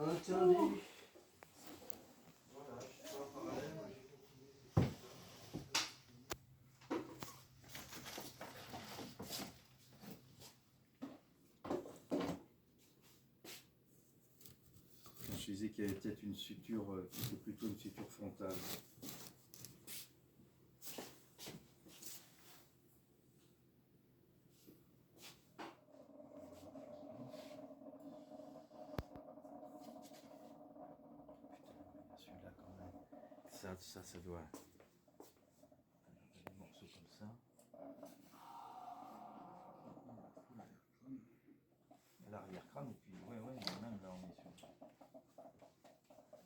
Entendu. Voilà, je suis en parallèle, moi j'ai continué. Je disais qu'il y avait peut-être une suture qui était plutôt une suture frontale. Celui-là quand même. Ça doit. Des morceaux comme ça. L'arrière-crâne, et puis ouais, même là on est sur.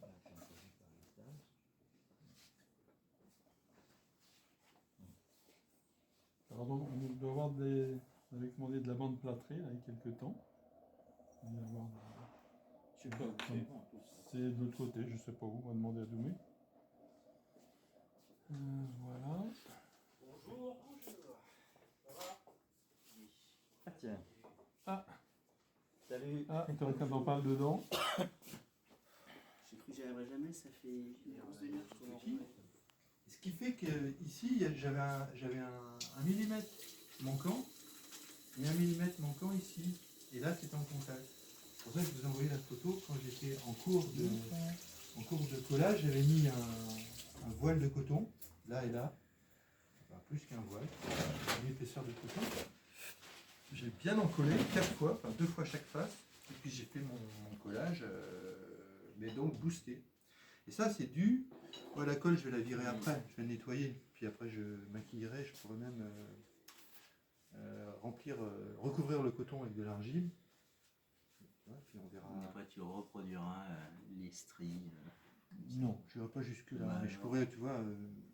Là, je suis imposé par l'étage. Alors donc, on doit avoir des. On avait commandé de la bande plâtrée là, il y a quelques temps. On va avoir Je sais pas où c'est. Bon, c'est de l'autre côté, je sais pas où, on va demander à Doumé. Voilà. Bonjour. Ça va? Ah tiens. Ah. Salut. Ah, quand on parle dedans. J'ai cru que j'y arriverais jamais, ça fait une grosse demi-heure qu'on en Petit. remet. Ce qui fait que ici j'avais un millimètre manquant et un millimètre manquant ici. Et là c'est en contact. C'est pour ça que je vous ai envoyé la photo quand j'étais en cours de collage. J'avais mis un voile de coton, là et là. Enfin, plus qu'un voile, une épaisseur de coton. J'ai bien encollé 4 fois, enfin 2 fois chaque face. Et puis j'ai fait mon collage, mais donc boosté. Et ça c'est dû. Ouais, la colle, je vais la virer après, je vais la nettoyer, puis après je maquillerai, je pourrais même recouvrir le coton avec de l'argile. Ouais, puis on verra. Après, tu reproduiras les stries. Non, je n'irai pas jusque-là, Ouais, mais je pourrais, tu vois,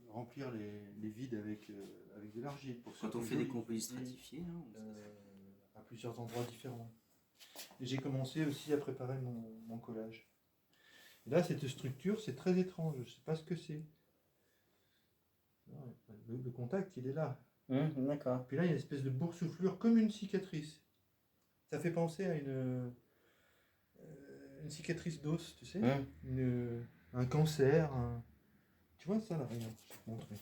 remplir les vides avec de l'argile. Quand on fait des composites stratifiés, hein, à plusieurs endroits différents. Et j'ai commencé aussi à préparer mon collage. Et là, cette structure, c'est très étrange, je ne sais pas ce que c'est. Le contact, il est là. D'accord. Puis là, il y a une espèce de boursouflure comme une cicatrice. Ça fait penser à une cicatrice d'os, tu sais, un cancer. Tu vois ça là, regarde, je vais te montrer.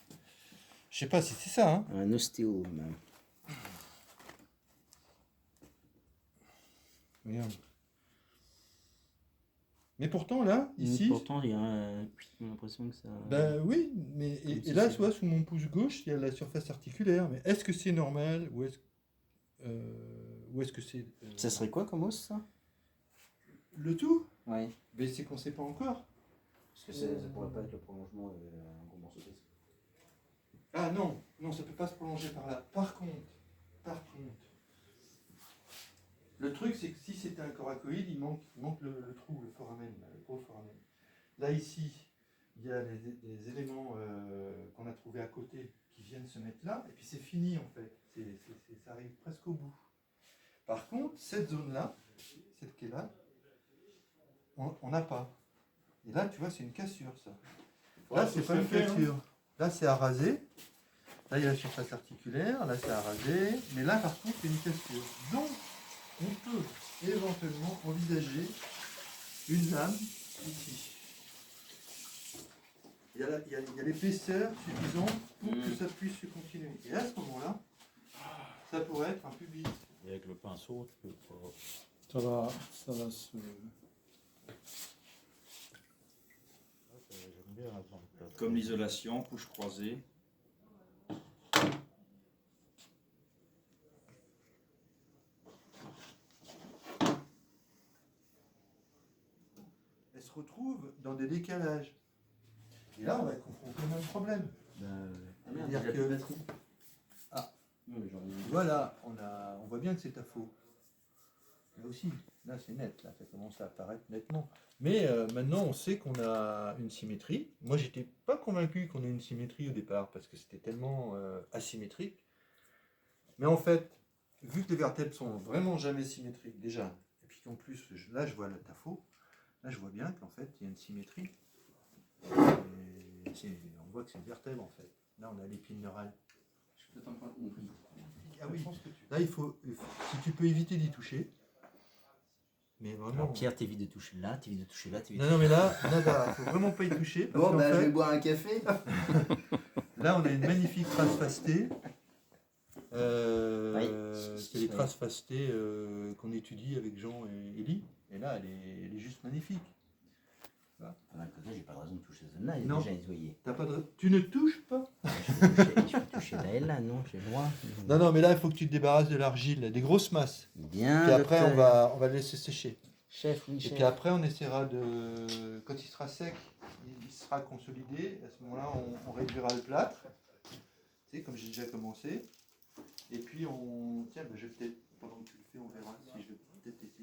Je sais pas si c'est ça, hein. Un ostéome. Regarde. Mais pourtant là, ici. Pourtant, il y a l'impression que ça. Ben oui, mais et là, tu vois, sous mon pouce gauche, il y a la surface articulaire. Mais est-ce que c'est normal ou est-ce que c'est. Ça serait quoi comme os, ça? Le tout? Ouais. Mais c'est qu'on sait pas encore. Parce que ça pourrait pas être le prolongement d'un gros morceau d'os. Ah non, non, ça peut pas se prolonger par là. Par contre, le truc c'est que si c'était un coracoïde, il manque le trou, le foramen, le gros foramen. Là ici, il y a des éléments qu'on a trouvés à côté qui viennent se mettre là, et puis c'est fini en fait. Ça arrive presque au bout. Par contre, cette zone-là, cette qui est là, on n'a pas. Et là, tu vois, c'est une cassure ça. Là, c'est pas une cassure. Là, c'est à raser. Là, il y a la surface articulaire. Là, c'est à raser. Mais là, par contre, c'est une cassure. Donc, on peut éventuellement envisager une lame ici. Il y a l'épaisseur suffisante pour que ça puisse se continuer. Et à ce moment-là, ça pourrait être un pubis. Et avec le pinceau, tu peux pas. Ça va se. J'aime bien la bande plâtrée. Comme l'isolation, couche croisée. Elle se retrouve dans des décalages. Et là, on va être confronté au même problème. C'est-à-dire que... Ah, voilà, on voit bien que c'est à faux. Là aussi, là c'est net, là ça commence à apparaître nettement. Mais maintenant on sait qu'on a une symétrie. Moi j'étais pas convaincu qu'on ait une symétrie au départ parce que c'était tellement asymétrique. Mais en fait, vu que les vertèbres sont vraiment jamais symétriques déjà, et puis qu'en plus là je vois le tafo, là je vois bien qu'en fait il y a une symétrie. Et on voit que c'est une vertèbre en fait. Là on a l'épine neurale. Je suis peut-être encore compris. Ah oui, là il faut, si tu peux éviter d'y toucher. Mais Alors vraiment. Pierre, t'évites de toucher là, t'évites de toucher là, t'évites Non, non, mais là, nada, faut vraiment pas y toucher. Parce Bon, qu'en bah, je fait, vais boire un café. là, on a une magnifique trace fastée. Oui. C'est les traces fastées qu'on étudie avec Jean et Elie. Et là, elle est juste magnifique. D'un côté, j'ai pas de raison de toucher celle-là, il est Non. déjà nettoyé. Tu ne touches pas? Je peux toucher là, non, j'ai le droit. Non, non, mais là, il faut que tu te débarrasses de l'argile, des grosses masses. Bien. Puis après, docteur. on va le laisser sécher. Chef, oui, Et chef. puis après, on essaiera de. Quand il sera sec, il sera consolidé. À ce moment-là, on réduira le plâtre. Tu sais, comme j'ai déjà commencé. Et puis, on. Tiens, ben, je vais peut-être. Pendant que tu le fais, on verra si je vais peut-être essayer